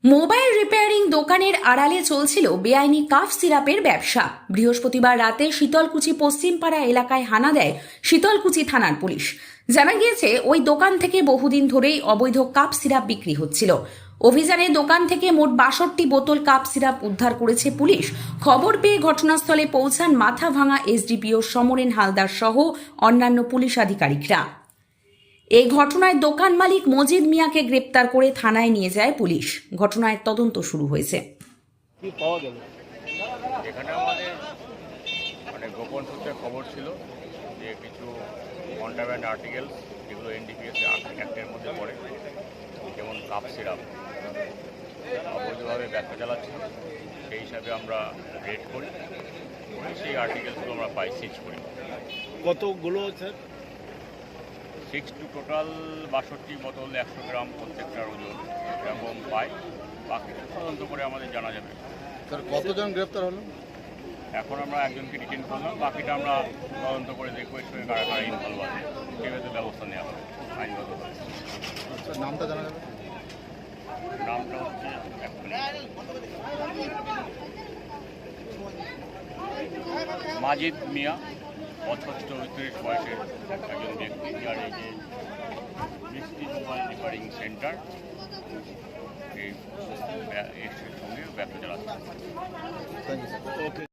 Mobile repairing দোকানের আড়ালে চলছিল বেআইনি কাফ সিরাপের ব্যবসা। বৃহস্পতিবার রাতে শীতলকুচি পশ্চিমপাড়া এলাকায় হানা দেয় শীতলকুচি থানার পুলিশ। জানা গিয়েছে ওই দোকান থেকে বহুদিন ধরেই অবৈধ কাপ সিরাপ বিক্রি হচ্ছিল। অভিযানে দোকান থেকে মোট ৬২ বোতল কাপ সিরাপ উদ্ধার করেছে পুলিশ। খবর পেয়ে ঘটনাস্থলে পৌঁছান মাথাভাঙা এসডিপিও সমরেন হালদার সহ অন্যান্য পুলিশ আধিকারিকরা। এই ঘটনায় দোকান মালিক মজিদ মিয়াকে গ্রেপ্তার করে থানায় নিয়ে যায় পুলিশ। ঘটনায় তদন্ত শুরু হয়েছে। এখানে আমাদের গোপন সূত্রে খবর ছিল যে কিছু কন্ট্রাব্যান্ড আর্টিকেলস যেগুলো এনডিপিএস অ্যাক্টের মধ্যে পড়ে, যেমন কাপ সিরাপ অবৈধভাবে ব্যবসা চালাচ্ছিল। সেই হিসাবে আমরা রেড করি, সেই আর্টিকেলসগুলো আমরা পাই, সিজ করি। কতগুলো স্যার? 6 টোটাল ৬২ বোতল 100 গ্রাম প্রত্যেকটার ওজন এরকম পাই। বাকিটা তদন্ত করে আমাদের জানা যাবে। স্যার কতজন গ্রেপ্তার হলো? এখন আমরা একজনকে ডিটেইন করলাম, বাকিটা আমরা তদন্ত করে দেখবো এর সঙ্গে কারা কারা ইনভলভ আছে, সেভাবে ব্যবস্থা নেওয়া হবে আইনগতভাবে। স্যার নামটা জানা যাবে? নামটা হচ্ছে মাজিদ মিয়া, ৩৫ বয়সের একজন ব্যক্তি, যার এই যে মিষ্টি মোবাইল রিপেয়ারিং সেন্টার এই এর সঙ্গে ব্যবসা চালাচ্ছে। Thank you sir. ওকে।